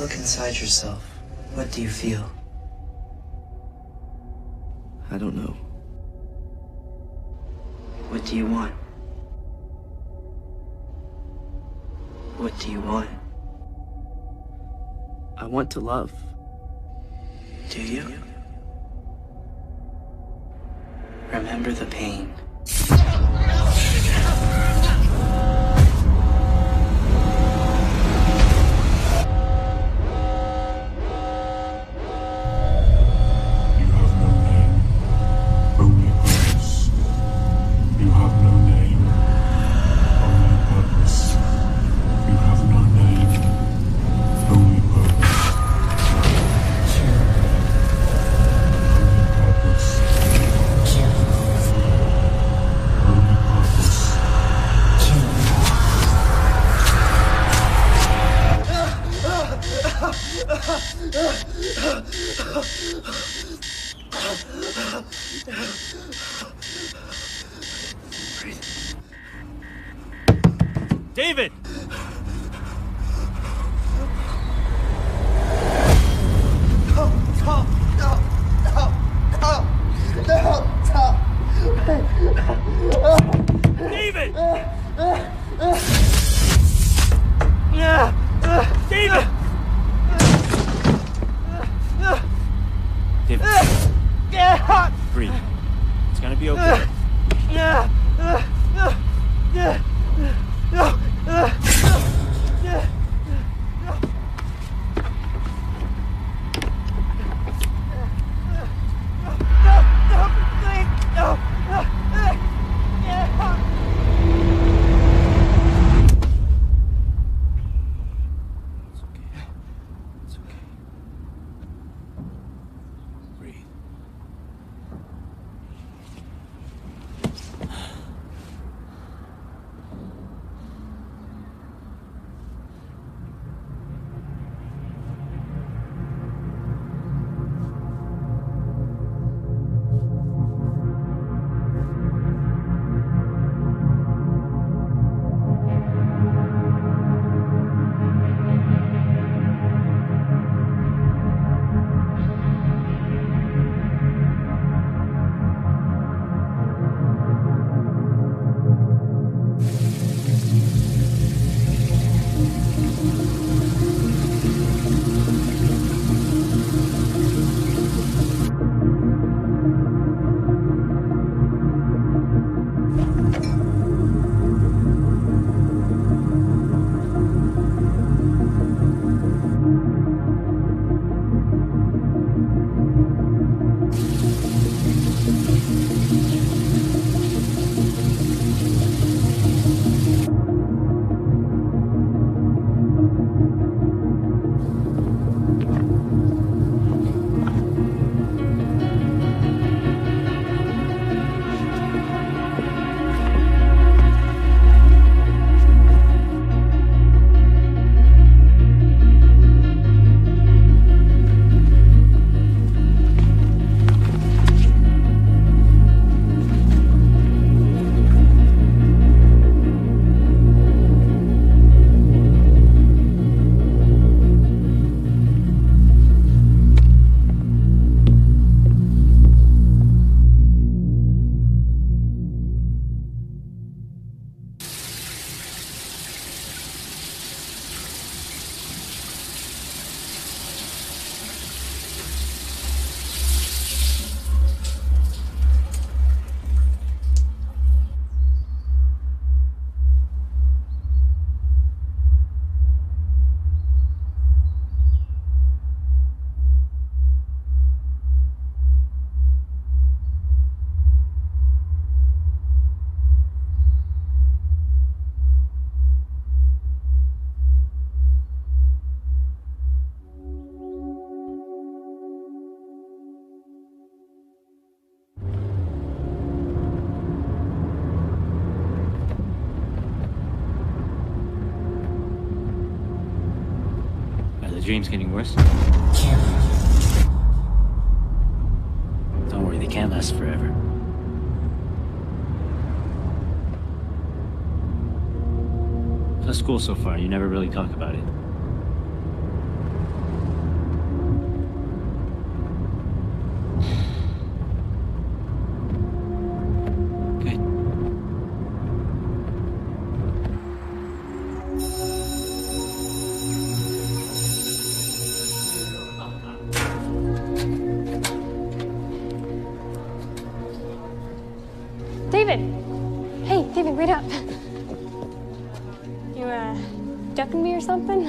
look inside yourself, what do you feel? I don't know. What do you want? What do you want? I want to love. Do you? Remember the pain. David! David! David! David. Breathe. It's gonna be okay. Dream's getting worse? Don't worry, they can't last forever. How's school so far? You never really talk about it. ducking me or something?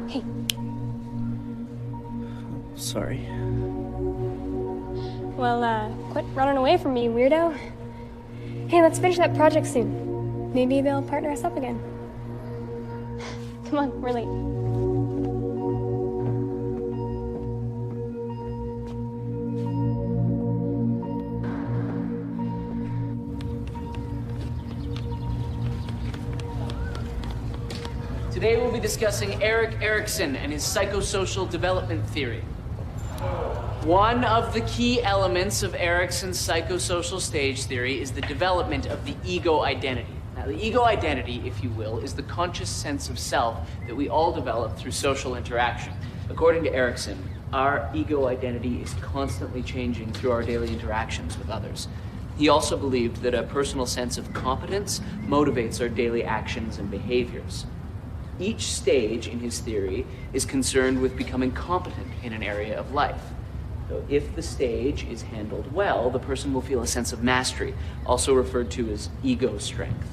Hey. Sorry. Well, quit running away from me, weirdo. Hey, let's finish that project soon. Maybe they'll partner us up again. Come on, we're late. Today we'll be discussing Erik Erikson and his psychosocial development theory. One of the key elements of Erikson's psychosocial stage theory is the development of the ego identity. Now, the ego identity, if you will, is the conscious sense of self that we all develop through social interaction. According to Erikson, our ego identity is constantly changing through our daily interactions with others. He also believed that a personal sense of competence motivates our daily actions and behaviors. Each stage in his theory is concerned with becoming competent in an area of life. So if the stage is handled well, the person will feel a sense of mastery, also referred to as ego strength.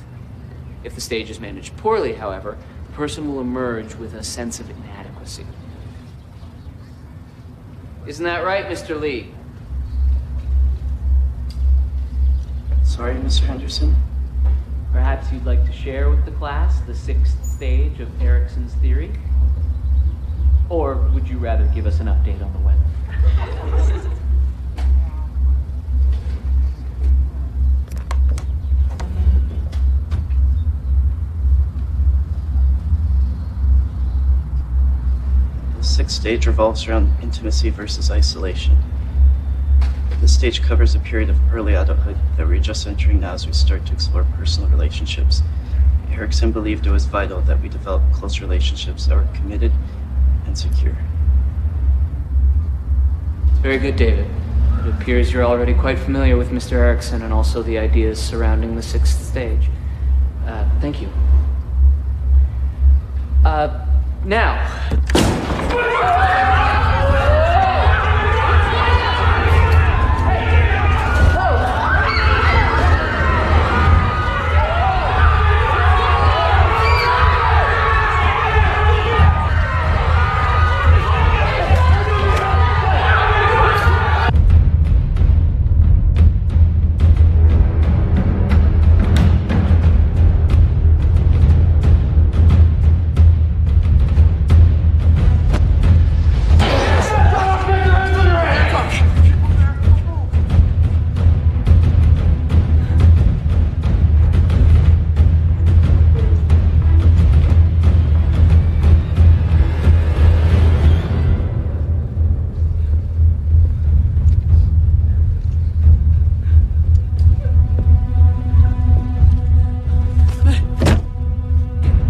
If the stage is managed poorly, however, the person will emerge with a sense of inadequacy. Isn't that right, Mr. Lee? Sorry, Mr. Henderson. Perhaps you'd like to share with the class the 6th stage of Erikson's theory? Or would you rather give us an update on the weather? The 6th stage revolves around intimacy versus isolation. This stage covers a period of early adulthood that we're just entering now as we start to explore personal relationships. Erikson believed it was vital that we develop close relationships that were committed and secure. Very good, David. It appears you're already quite familiar with Mr. Erikson and also the ideas surrounding the 6th stage. Thank you. Now.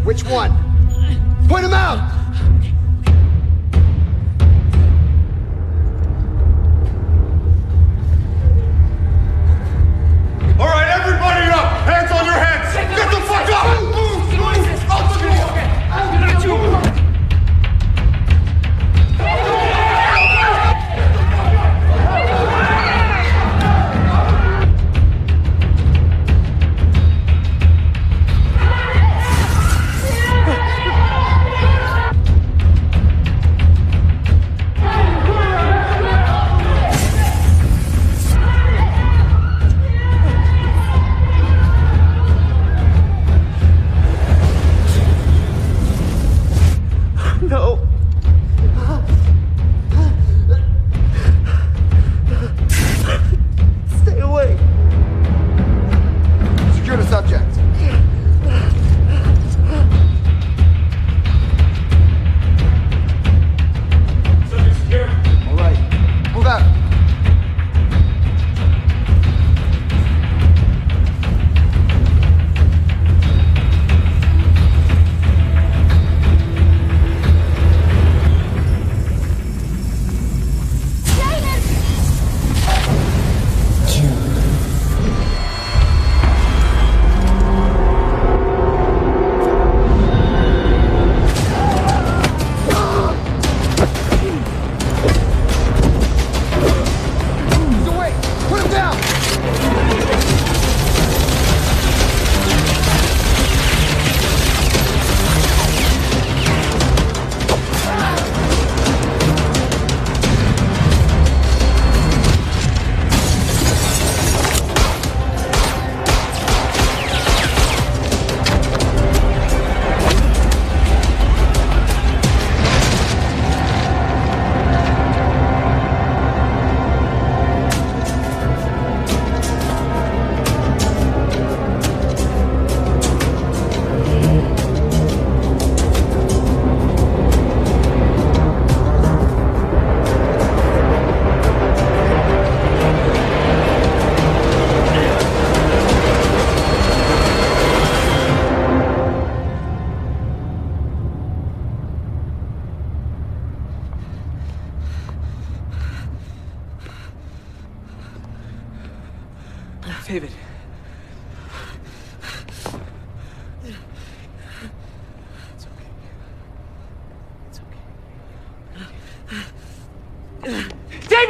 Which one? Point him out! All right, everybody up! Hands on your heads! Get the fuck up! Out the door!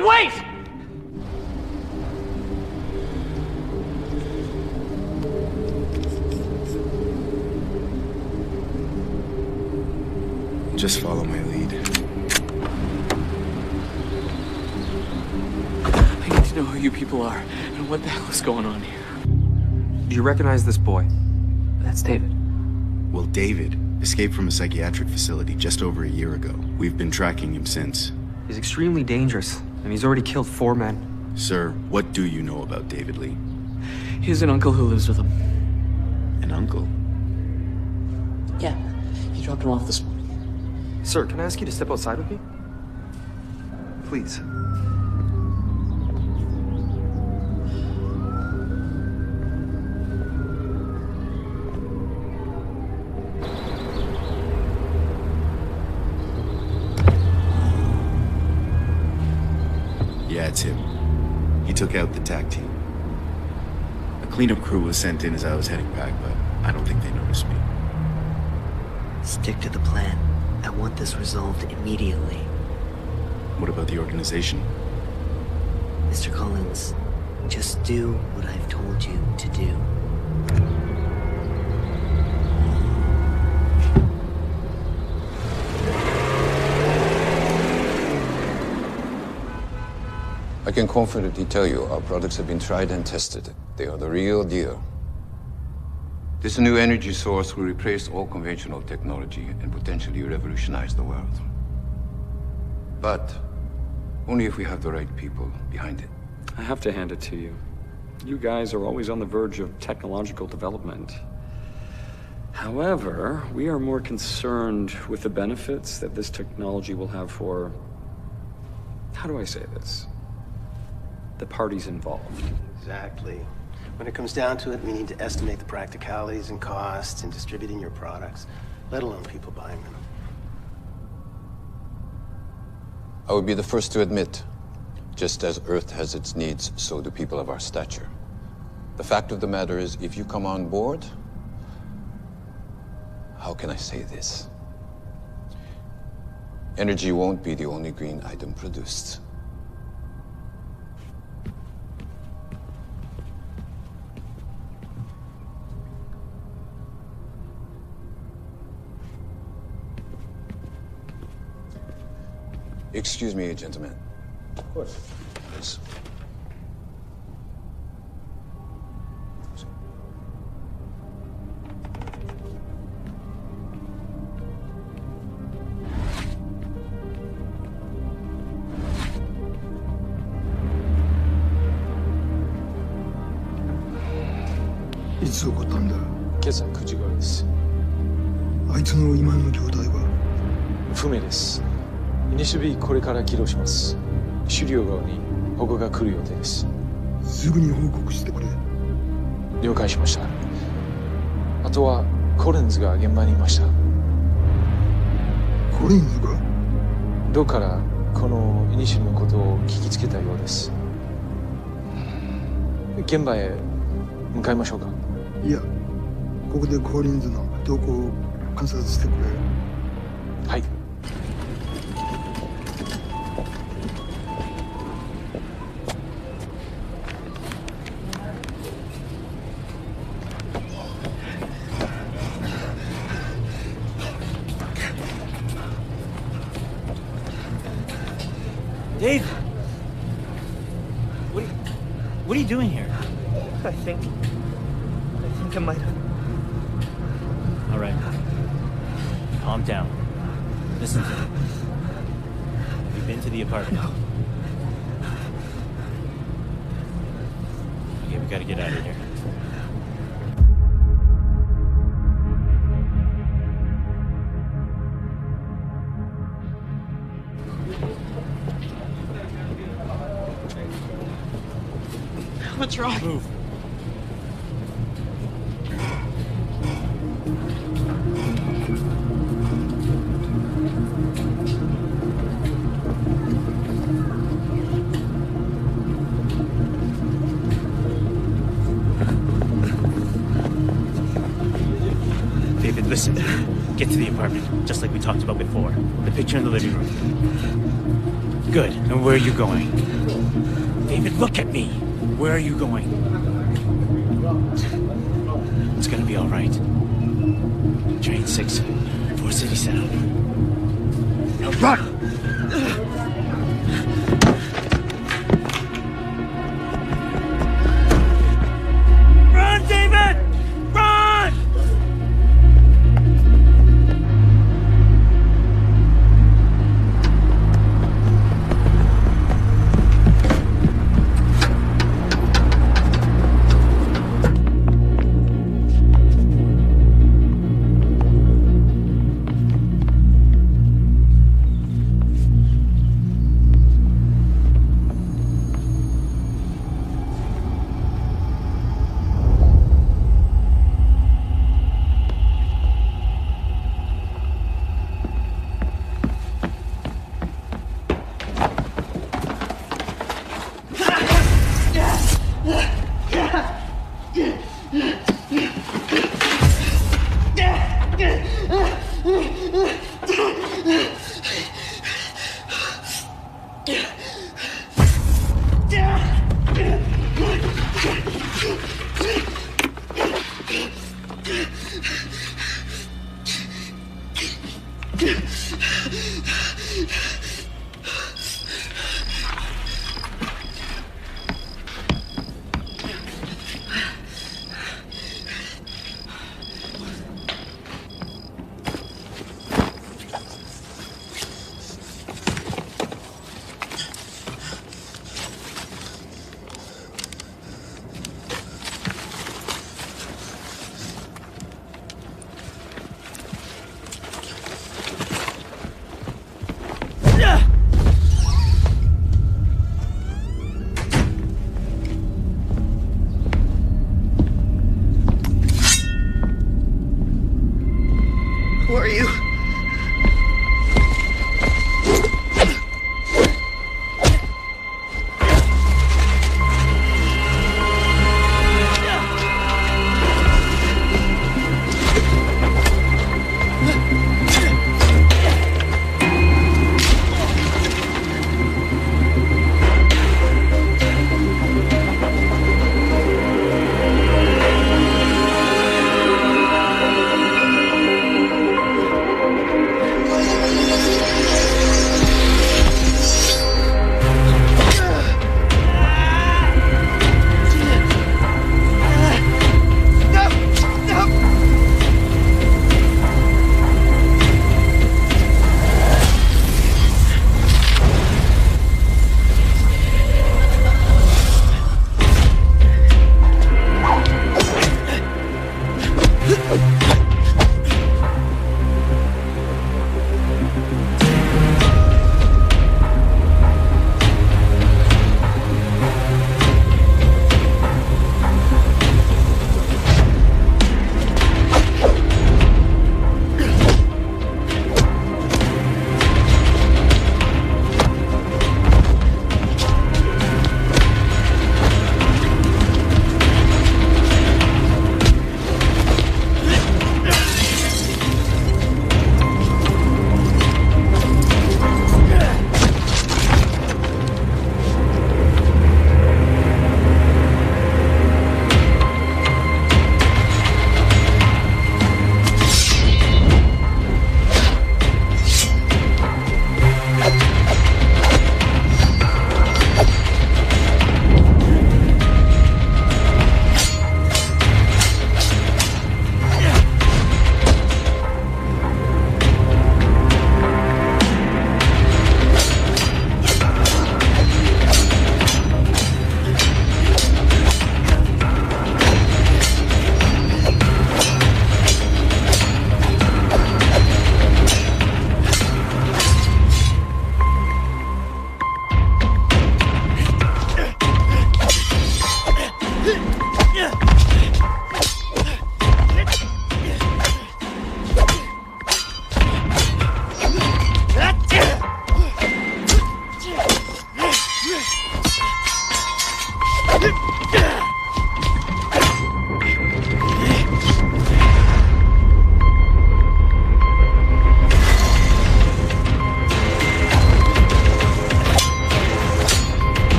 David, wait! Just follow my lead. I need to know who you people are and what the hell is going on here. Do you recognize this boy? That's David. Well, David escaped from a psychiatric facility just over a year ago. We've been tracking him since. He's extremely dangerous, and he's already killed 4 men. Sir, what do you know about David Lee? He has an uncle who lives with him. An uncle? Yeah, he dropped him off this morning. Sir, can I ask you to step outside with me? Please. Yeah, it's him. He took out the TAC team. A cleanup crew was sent in as I was heading back, but I don't think they noticed me. Stick to the plan. I want this resolved immediately. What about the organization? Mr. Collins, just do what I've told you to do. I can confidently tell you our products have been tried and tested. They are the real deal. This new energy source will replace all conventional technology and potentially revolutionize the world. But only if we have the right people behind it. I have to hand it to you. You guys are always on the verge of technological development. However, we are more concerned with the benefits that this technology will have for... How do I say this? The parties involved. Exactly. When it comes down to it, we need to estimate the practicalities and costs in distributing your products, let alone people buying them. I would be the first to admit, just as Earth has its needs, so do people of our stature. The fact of the matter is, if you come on board, how can I say this? Energy won't be the only green item produced. Excuse me, gentlemen. Of course. Yes.いつ起こったんだ？今朝9時頃です。あいつの今の状態は？不明です。イニシビこれから起動します。狩猟側に保護が来る予定です。すぐに報告してくれ。了解しました。あとはコリンズが現場にいました。コリンズが？どっからこのイニシルのことを聞きつけたようです。現場へ向かいましょうか。いや、ここでコリンズの動向を観察してくれ。はい。Dave! What are you doing here? I think I might have... All right. Calm down. Listen to me. Have you been to the apartment? No. Okay, we gotta get out of here. What's wrong? Move. David, David, listen. Get to the apartment, just like we talked about before. The picture in the living room. Good. And where are you going? David, look at me. Where are you going? It's gonna be all right. Train 6, 4 City Sound. Now run! Run, David! Run! Who are you?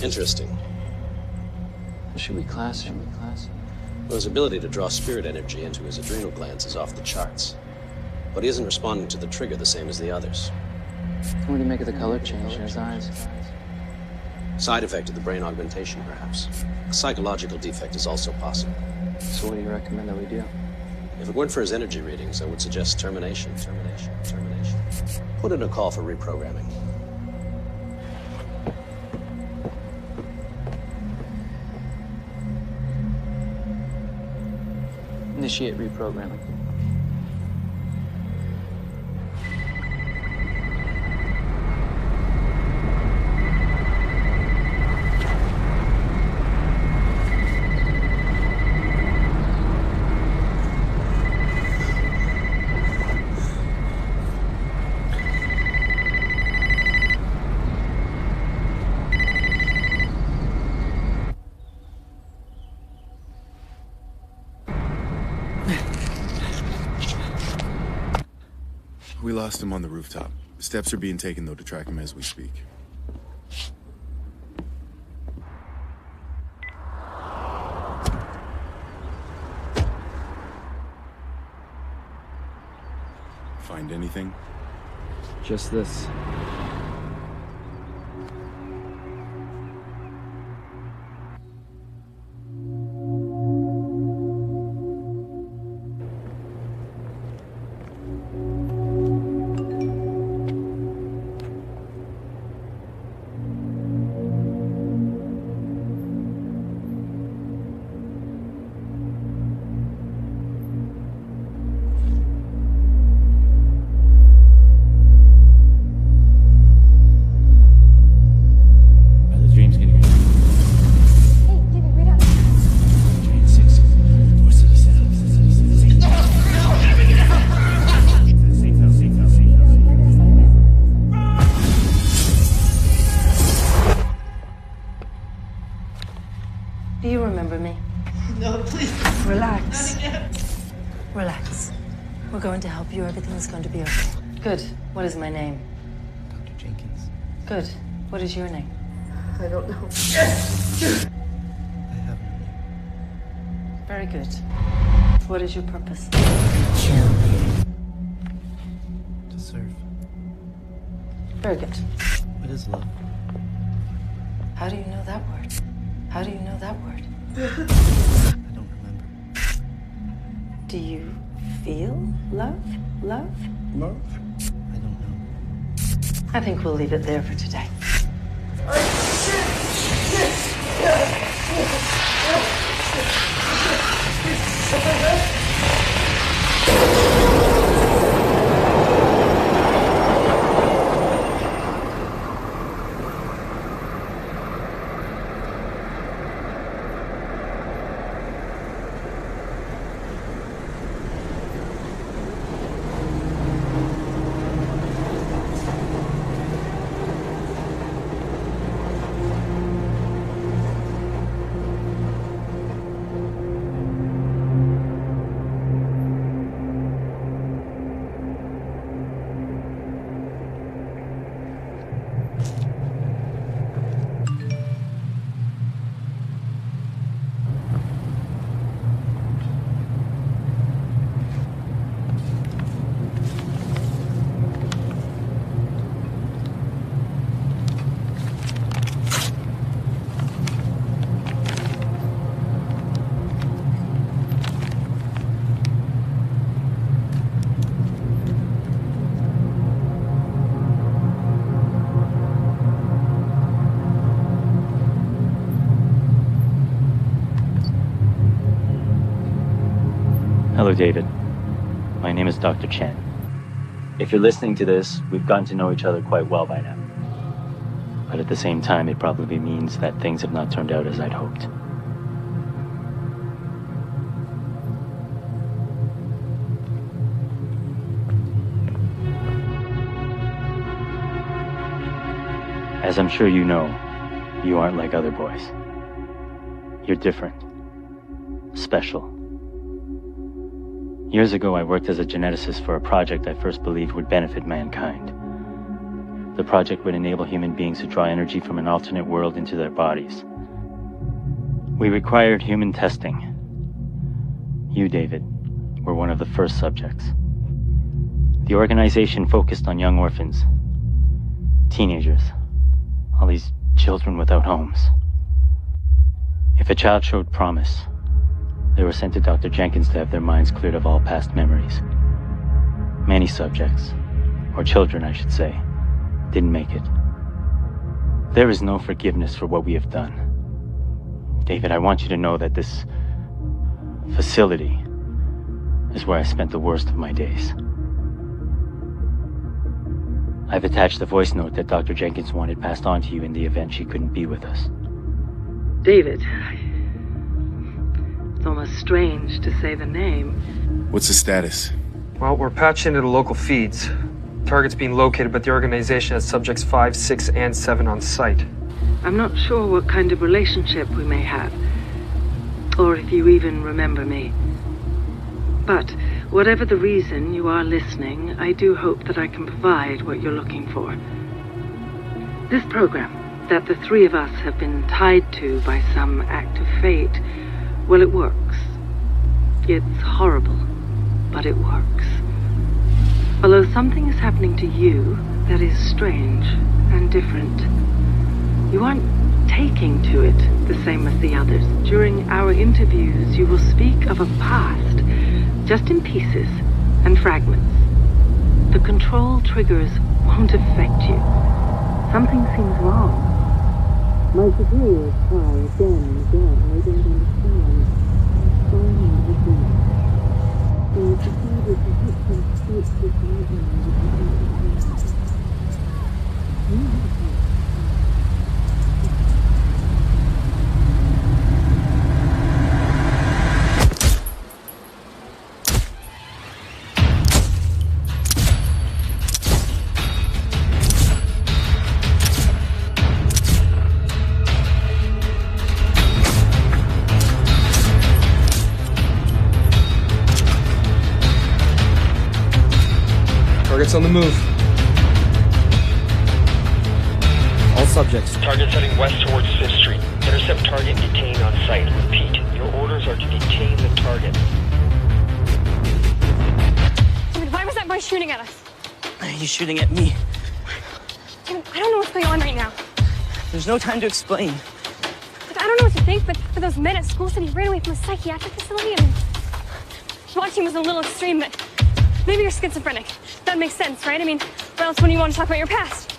Interesting. Should we class? Well, his ability to draw spirit energy into his adrenal glands is off the charts. But he isn't responding to the trigger the same as the others. What do you make of the color change in his eyes? Side effect of the brain augmentation, perhaps. A psychological defect is also possible. So what do you recommend that we do? If it weren't for his energy readings, I would suggest termination. Put in a call for reprogramming. Initiate reprogramming. We lost him on the rooftop. Steps are being taken, though, to track him as we speak. Find anything? Just this. Do you remember me? No, please. Relax. Relax. We're going to help you. Everything's going to be okay. Good. What is my name? Dr. Jenkins. Good. What is your name? I don't know. I have no name. Very good. What is your purpose? To serve. Very good. What is love? How do you know that word? How do you know that word? I don't remember. Do you feel love? Love? Love? I don't know. I think we'll leave it there for today. Hello, David. My name is Dr. Chen. If you're listening to this, we've gotten to know each other quite well by now. But at the same time, it probably means that things have not turned out as I'd hoped. As I'm sure you know, you aren't like other boys. You're different. Special. Years ago, I worked as a geneticist for a project I first believed would benefit mankind. the project would enable human beings to draw energy from an alternate world into their bodies. We required human testing. You, David, were one of the first subjects. The organization focused on young orphans, teenagers, all these children without homes. If a child showed promise, they were sent to Dr. Jenkins to have their minds cleared of all past memories. Many subjects, or children I should say, didn't make it. There is no forgiveness for what we have done. David, I want you to know that this facility is where I spent the worst of my days. I've attached the voice note that Dr. Jenkins wanted passed on to you in the event she couldn't be with us. David. It's almost strange to say the name. What's the status? Well, we're patched into the local feeds. Target's being located, but the organization has subjects 5, 6, and 7 on site. I'm not sure what kind of relationship we may have, or if you even remember me. But whatever the reason you are listening, I do hope that I can provide what you're looking for. This program that the three of us have been tied to by some act of fate, well, it works. It's horrible, but it works. Although something is happening to you that is strange and different. You aren't taking to it the same as the others. During our interviews, you will speak of a past, just in pieces and fragments. The control triggers won't affect you. Something seems wrong. My superiors try again and again. They don't understand. I'm trying everything. They decided to hit some state with lightning. Target's on the move. All subjects. Target's heading west towards 5th Street. Intercept target and detain on site. Repeat, your orders are to detain the target. David, why was that boy shooting at us? He's shooting at me. David, I don't know what's going on right now. There's no time to explain. Look, I don't know what to think, but for those men at school said he ran away from a psychiatric facility and watching was a little extreme, but maybe you're schizophrenic. That makes sense, right? I mean, or else when you want to talk about your past?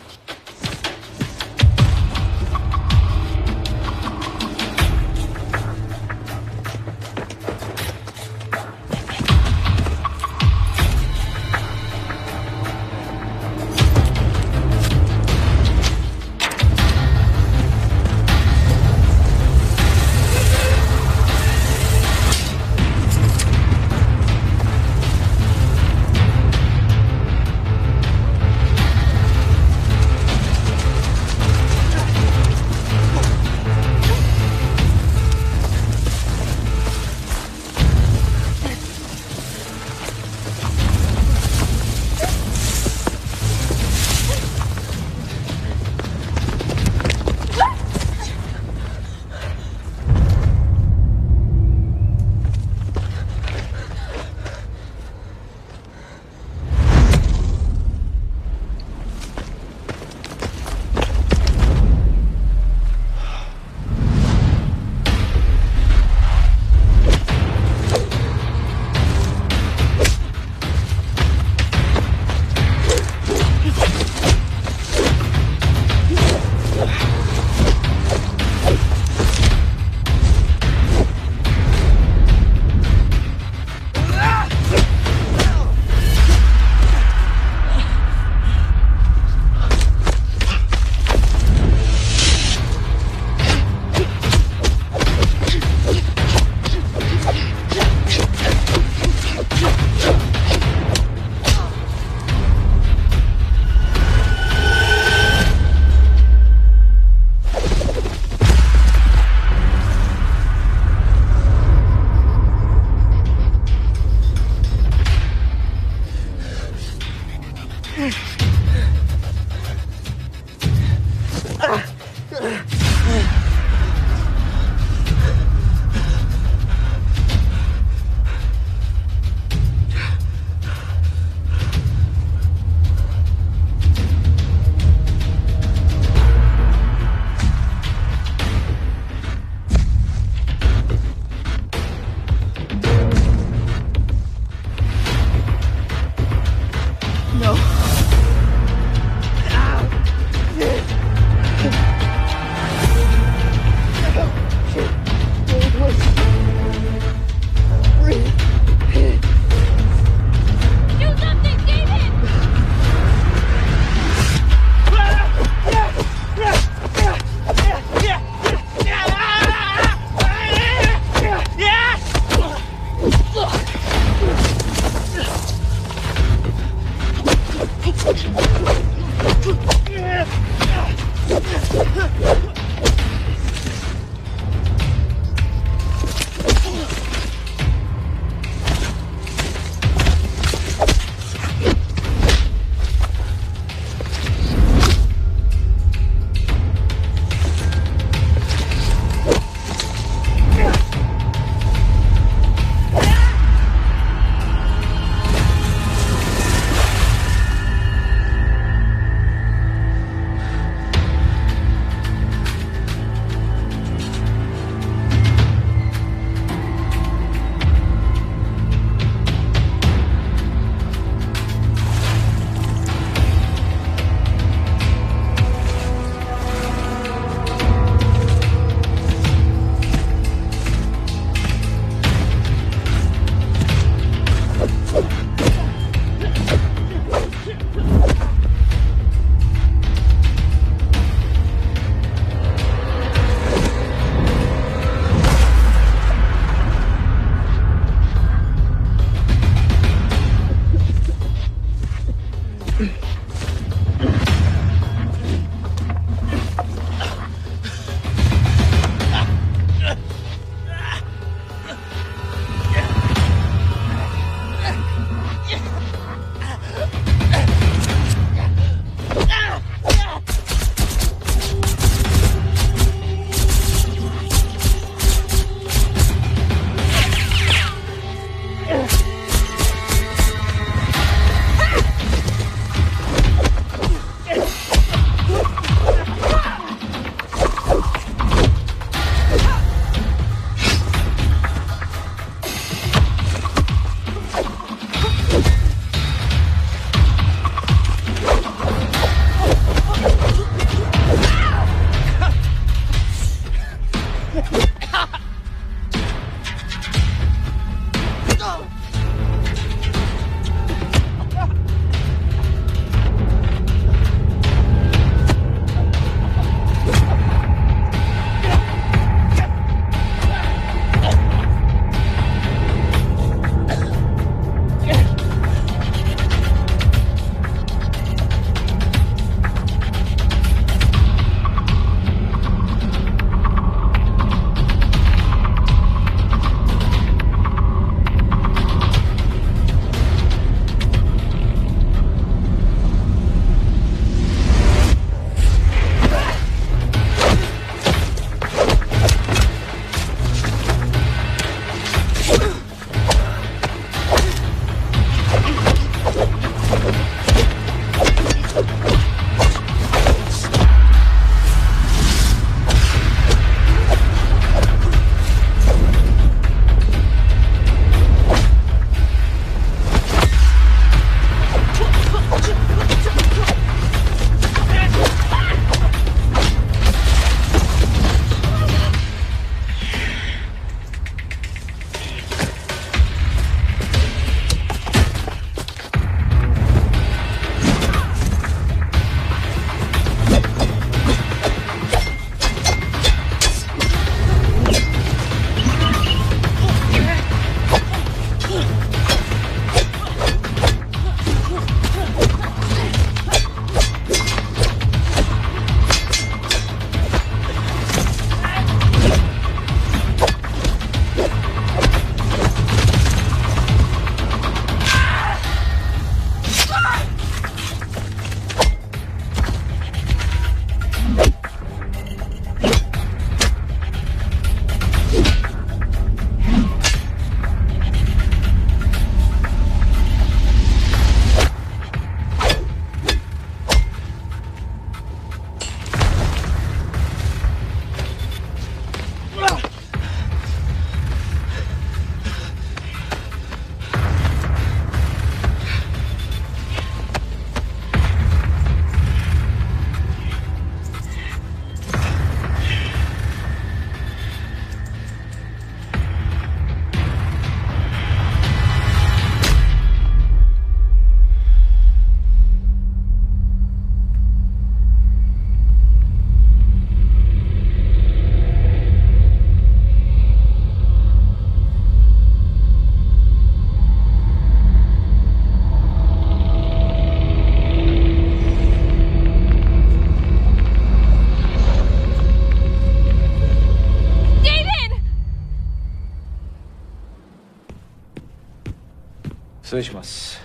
失礼します。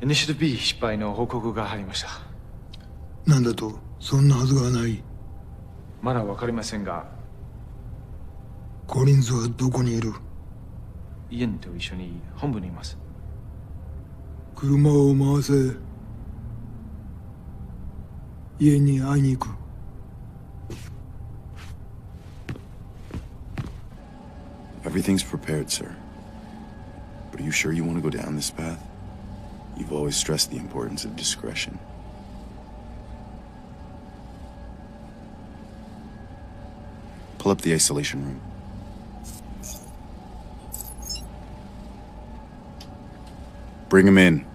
イニシアティブ B 失敗の報告が入りました。なんだと、そんなはずがない。まだわかりませんが、コリンズはどこにいる？イエンと一緒に本部にいます。車を回せ。家に会いに行く。Everything's prepared, sir. But are you sure you want to go down this path? You've always stressed the importance of discretion. Pull up the isolation room. Bring him in.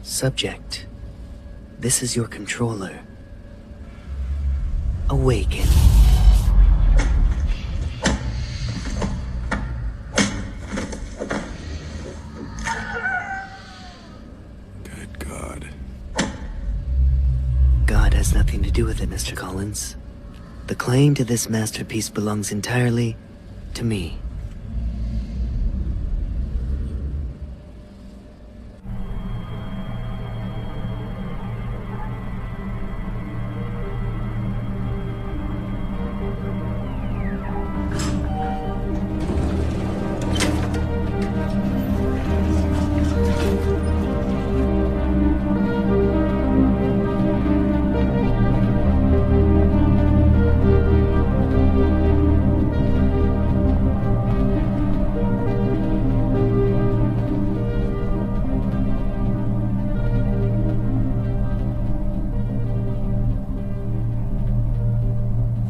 Subject, this is your controller. Awaken. Good God. God has nothing to do with it, Mr. Collins. The claim to this masterpiece belongs entirely to me.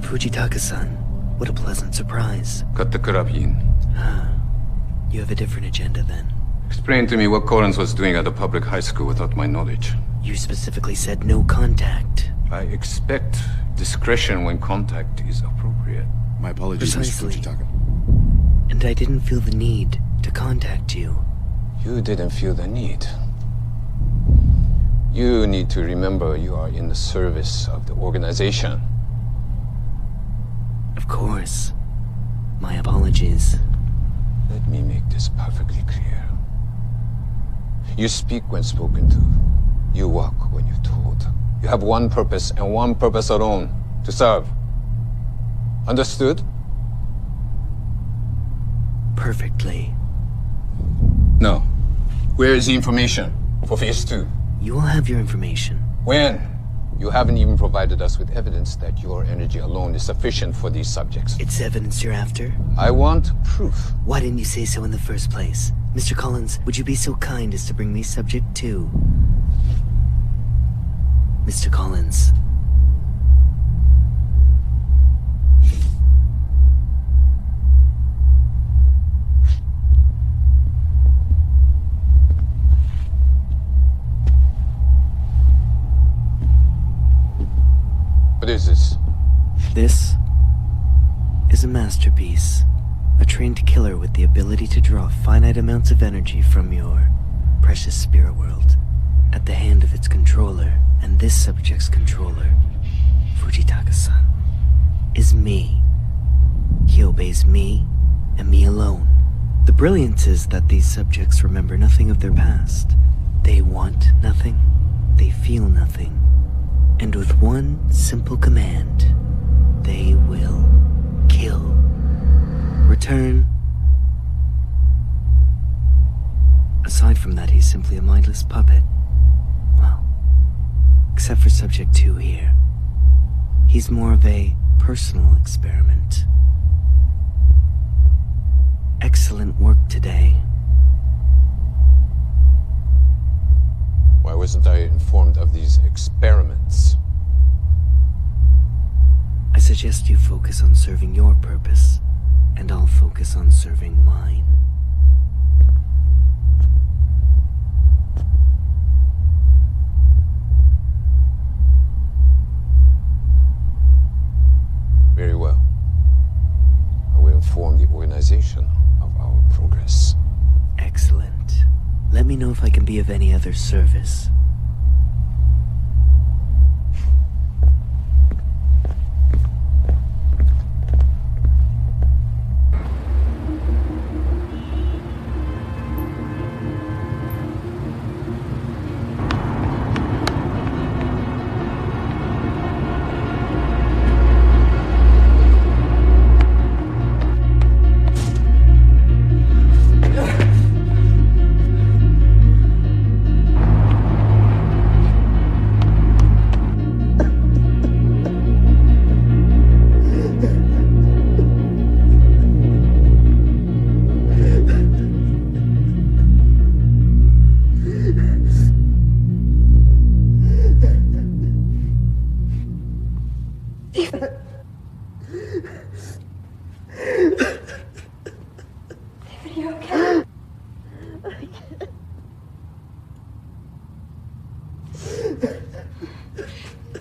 Fujitaka-san, what a pleasant surprise. Cut the carabine. You have a different agenda then. Explain to me what Collins was doing at a public high school without my knowledge. You specifically said no contact. I expect discretion when contact is appropriate. My apologies, Mr. Fujitaka. And I didn't feel the need to contact you. You didn't feel the need. You need to remember you are in the service of the organization. Of course. My apologies. Let me make this perfectly clear. You speak when spoken to. You walk when you're told. You have one purpose and one purpose alone: to serve. Understood? Perfectly. No. Where is the information for Phase 2? You will have your information. When? You haven't even provided us with evidence that your energy alone is sufficient for these subjects. It's evidence you're after? I want proof. Why didn't you say so in the first place? Mr. Collins, would you be so kind as to bring me subject 2? Mr. Collins. What is this? This is a masterpiece. A trained killer with the ability to draw finite amounts of energy from your precious spirit world at the hand of its controller. And this subject's controller, Fujitaka-san, is me. He obeys me and me alone. The brilliance is that these subjects remember nothing of their past. They want nothing. They feel nothing. And with one simple command, they will kill. Return. Aside from that, he's simply a mindless puppet. Well, except for Subject 2 here. He's more of a personal experiment. Excellent work today. Why wasn't I informed of these experiments? I suggest you focus on serving your purpose, and I'll focus on serving mine. Very well. inform the organization of our progress. Excellent. Let me me know if I can be of any other service.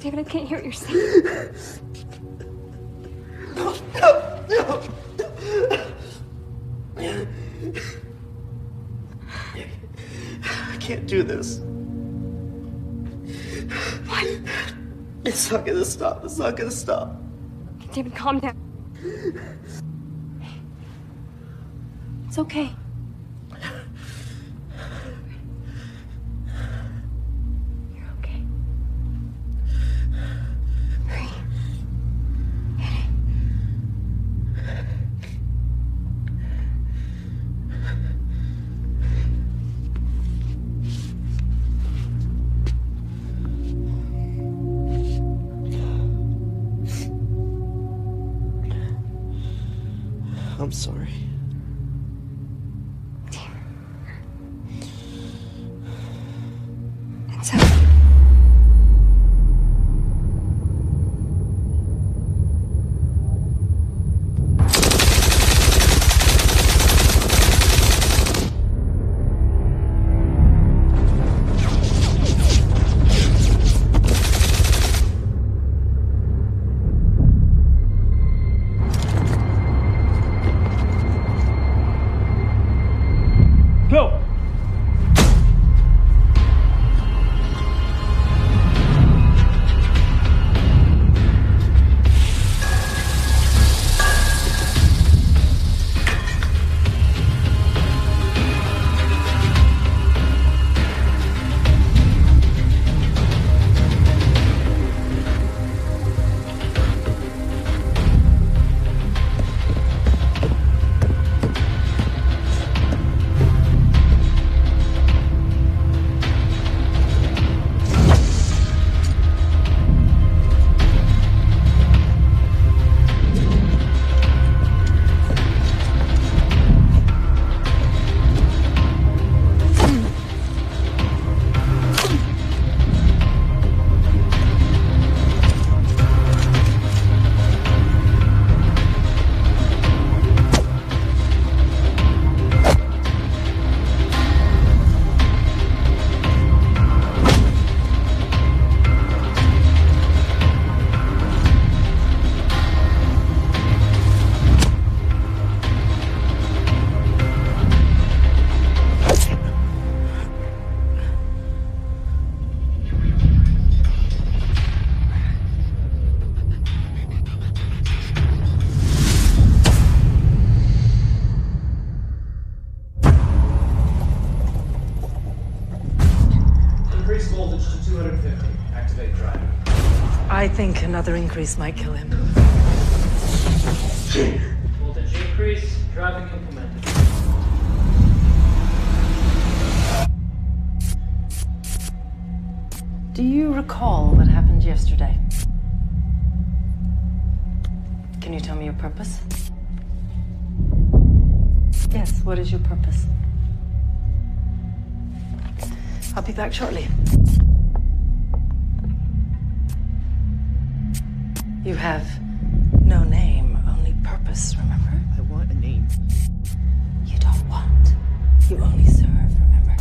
David, I can't hear what you're saying. No. I can't do this. What? It's not gonna stop. It's not gonna stop. David, calm down. It's okay. You're okay. Breathe. I'm sorry. It's okay. Go! Increase voltage to 250. Activate drive. I think another increase might kill him. Voltage increase. Driving implemented. Do you recall what happened yesterday? Can you tell me your purpose? Yes, what is your purpose? I'll be back shortly. You have no name, only purpose, remember? I want a name. You don't want. You only serve, remember?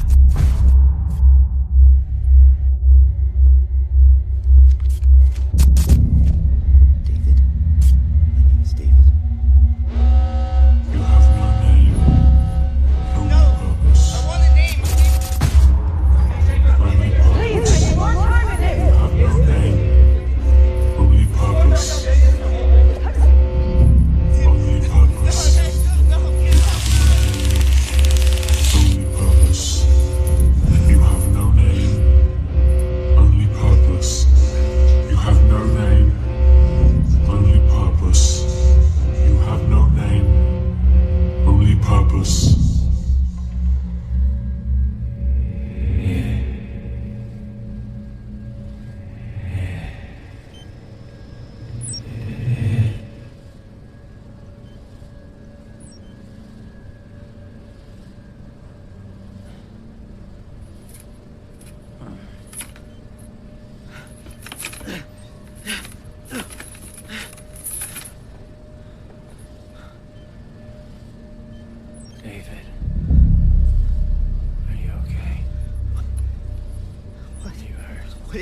David. My name is David. No! I want a name!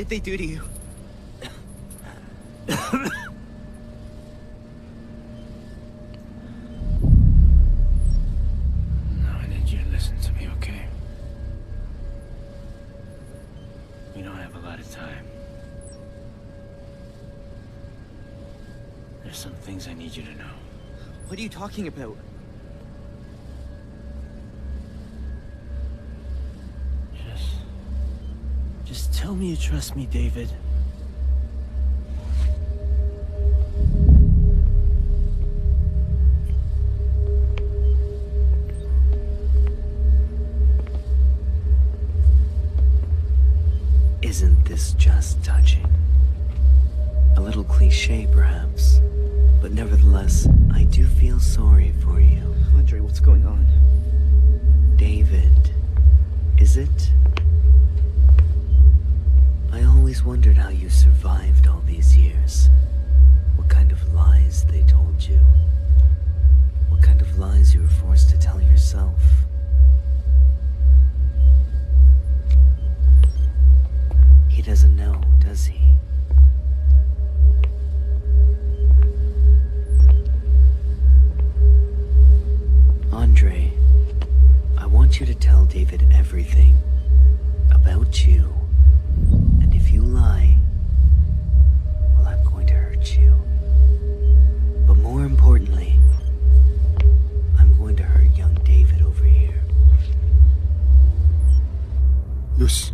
did they do to you? No, I need you to listen to me, okay? We don't have a lot of time. There's some things I need you to know. What are you talking about? Just tell me you trust me, David. Isn't this just touching? A little cliche, perhaps, but nevertheless, I do feel sorry for you. Andre, what's going on? David, is it? I always wondered how you survived all these years. What kind of lies they told you. What kind of lies you were forced to tell yourself. He doesn't know, does he? Andre, I want you to tell David everything about you. And if you lie, well, I'm going to hurt you. But more importantly, I'm going to hurt young David over here. よし。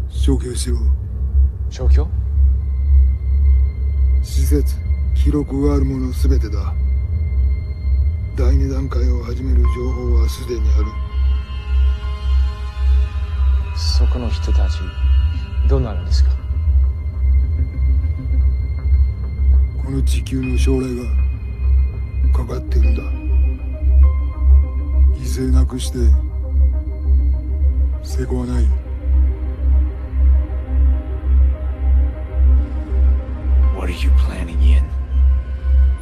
消去しろ。消去？施設、記録があるものすべてだ。第2段階を始める情報はすでにある。そこの人たち、どうなるんですか？この地球の将来がかかっているんだ。犠牲なくして成功はない。What are you planning, Yin?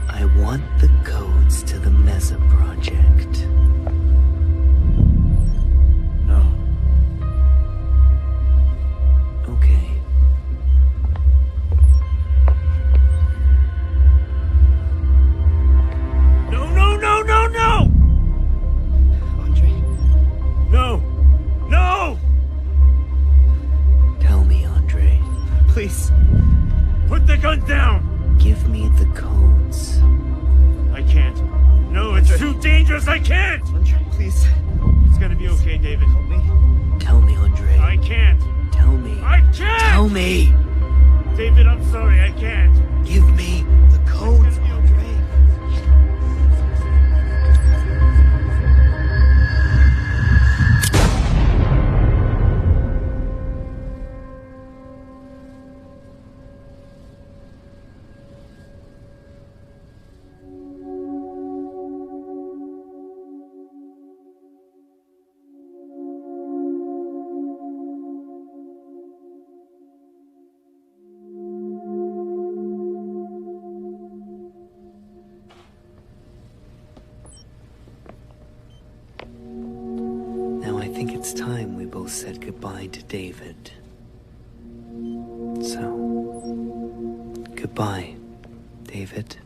I want the codes to the Mesa project. No. Okay. No, no, no, no, no! Andre. No! No! Tell me, Andre. Please. Put the gun down! Give me the codes. I can't. No, it's too dangerous. I can't! Andre, please. It's gonna be okay, David. Help me. Tell me, Andre. I can't. Tell me. I can't! Tell me! David, I'm sorry. I can't. Give me the codes, Andre. Now I think it's time we both said goodbye to David. So, goodbye, David.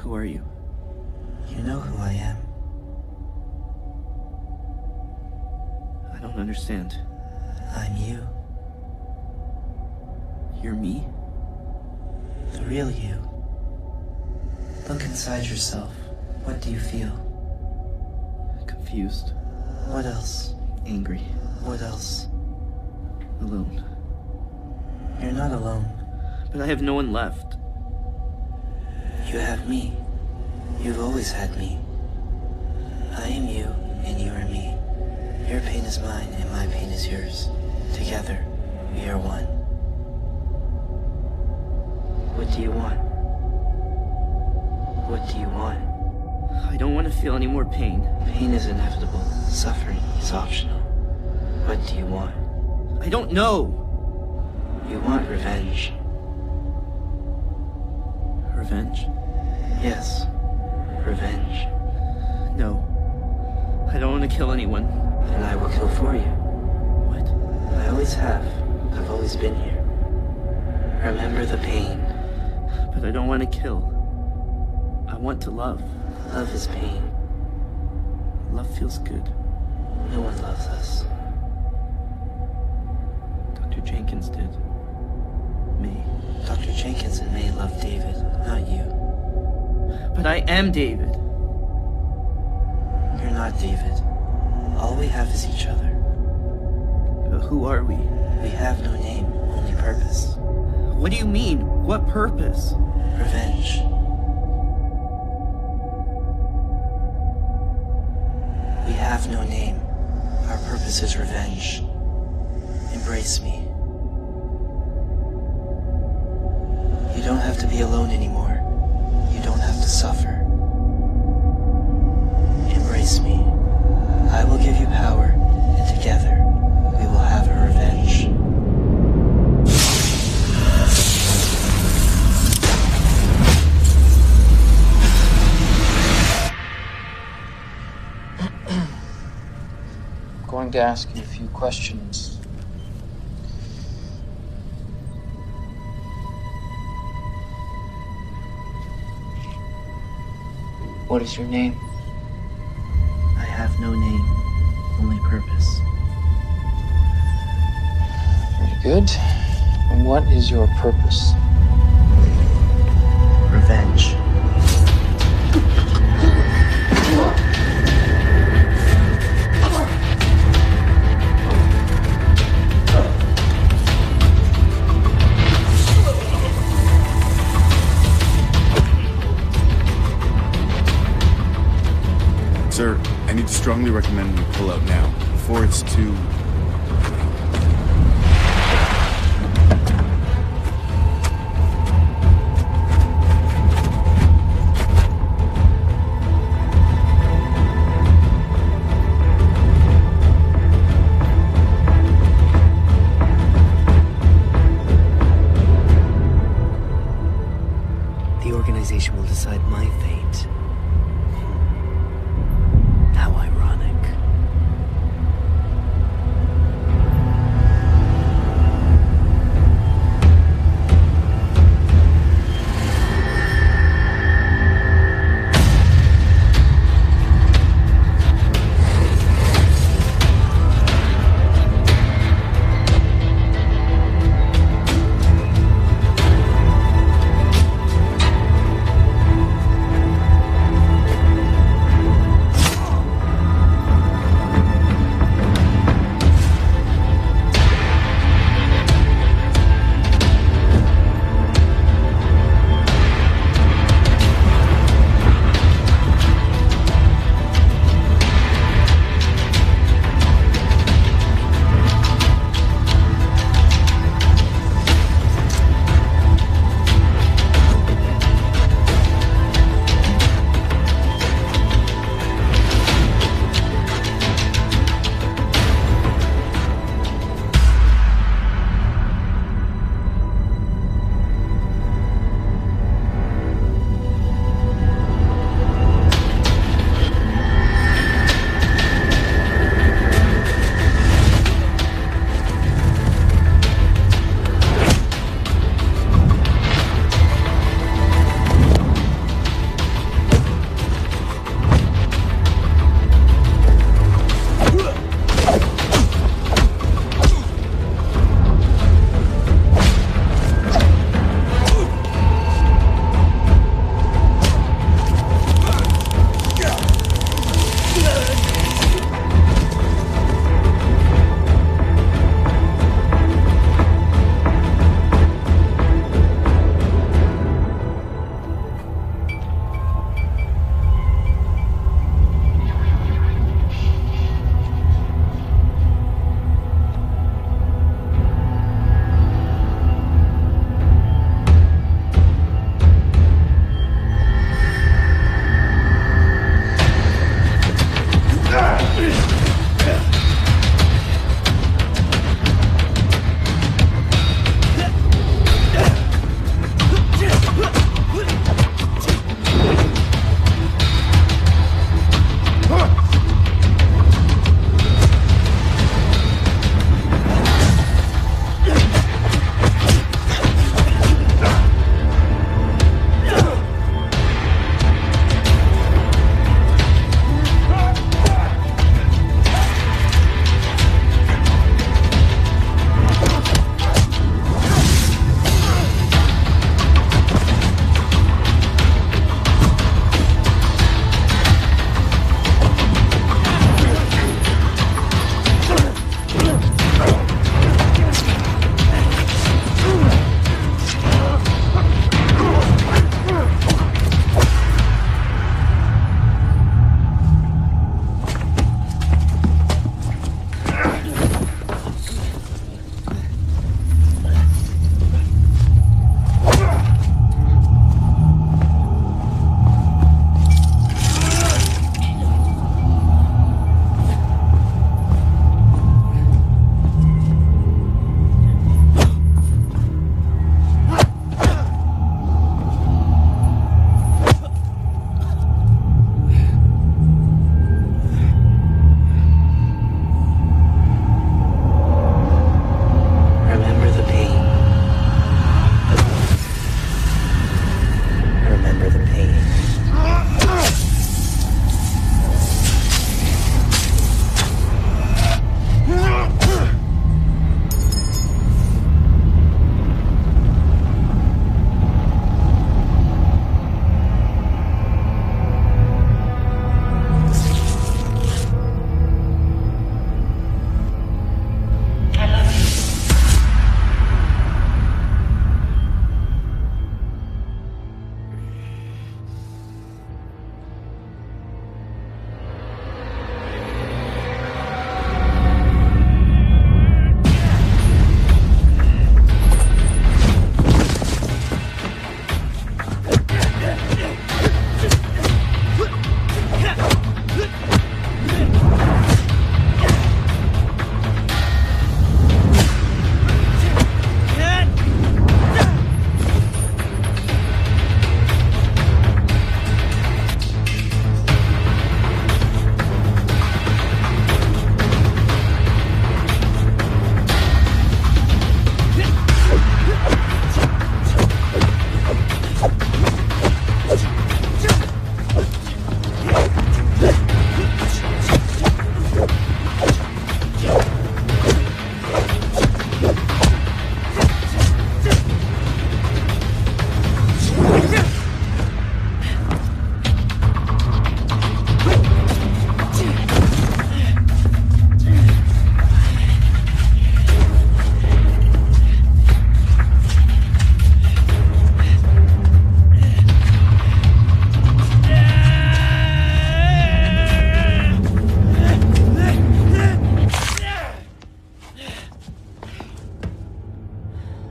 Who are you? You know who I am. I don't understand. I'm you. You're me? The real you. Look inside yourself. What do you feel? Confused. What else? Angry. What else? Alone. You're not alone. But I have no one left. You have me. You've always had me. I am you, and you are me. Your pain is mine, and my pain is yours. Together, we are one. What do you want? What do you want? I don't want to feel any more pain. Pain is inevitable. Suffering is optional. What do you want? I don't know! You want revenge. Revenge? Yes. Revenge. No. I don't want to kill anyone. Then I will kill for you. What? I always have. I've always been here. Remember the pain. But I don't want to kill. I want to love. Love is pain. Love feels good. No one loves us. Dr. Jenkins did. May. Dr. Jenkins and May loved David, not you. But I am David. You're not David. All we have is each other. Who are we? We have no name, only purpose. What do you mean? What purpose? Revenge. We have no name. Our purpose is revenge. Embrace me. You don't have to be alone anymore. You don't have to suffer. Embrace me. I will give you power, and together, we will have a revenge. I'm going to ask you a few questions. What is your name? I have no name, only purpose. Very good. And what is your purpose? Revenge. Sir, I need to strongly recommend we pull out now, before it's too... The organization will decide my fate. How ironic.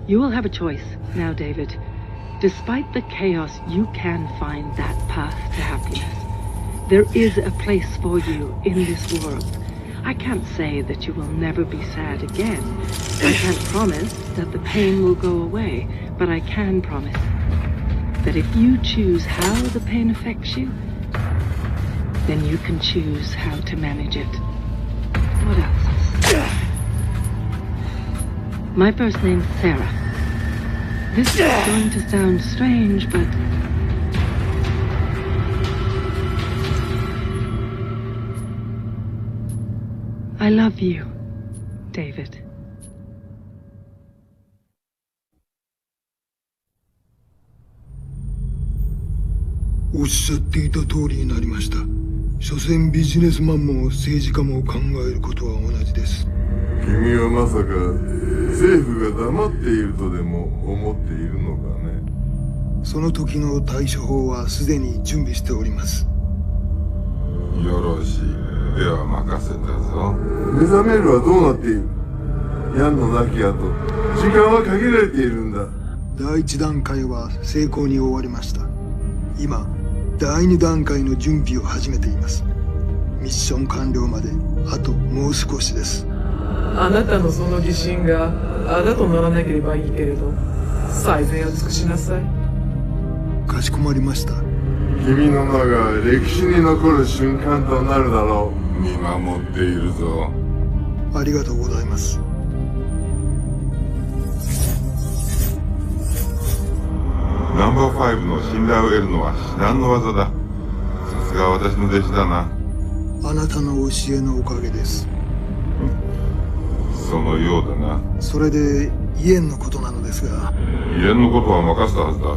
You will have a choice now, David. Despite the chaos, you can find that path to happiness. There is a place for you in this world. I can't say that you will never be sad again. I can't promise that the pain will go away, but I can promise that if you choose how the pain affects you, then you can choose how to manage it. What else? My first name's Sarah. This is going to sound strange, but I love you, David. おっしゃっていた通りになりました。所詮ビジネスマンも政治家も考えることは同じです。君はまさか政府が黙っているとでも思っているのかね。その時の対処法はすでに準備しております。よろしい。では任せたぞ。目覚めるはどうなっている？ヤンの亡き後、時間は限られているんだ。第一段階は成功に終わりました。今、第二段階の準備を始めています。ミッション完了まであともう少しです。あなたのその疑心があだとならなければいいけれど、最善を尽くしなさい。かしこまりました。君の名が歴史に残る瞬間となるだろう。見守っているぞ。ありがとうございます。ナンバー5の信頼を得るのは至難の技だ。さすが私の弟子だな。あなたの教えのおかげです。そのようだな。それでイエンのことなのですが。イエンのことは任せたはずだ。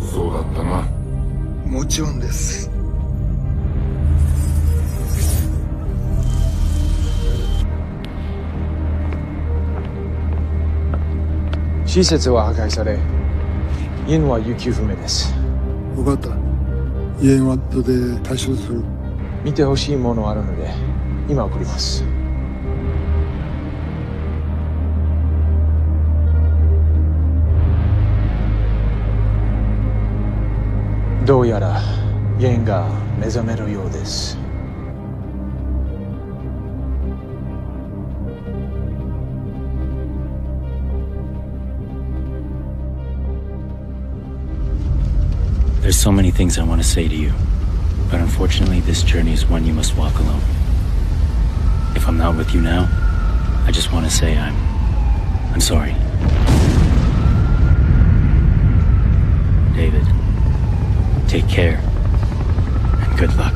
そうだったな。もちろんです。施設は破壊され、イエンは行方不明です。分かった。イエンは後で対処する。見てほしいものあるので、今送ります。どうやらイエンが目覚めるようです。There's so many things I want to say to you, but unfortunately this journey is one you must walk alone. If I'm not with you now, I just want to say I'm sorry. David, take care, and good luck.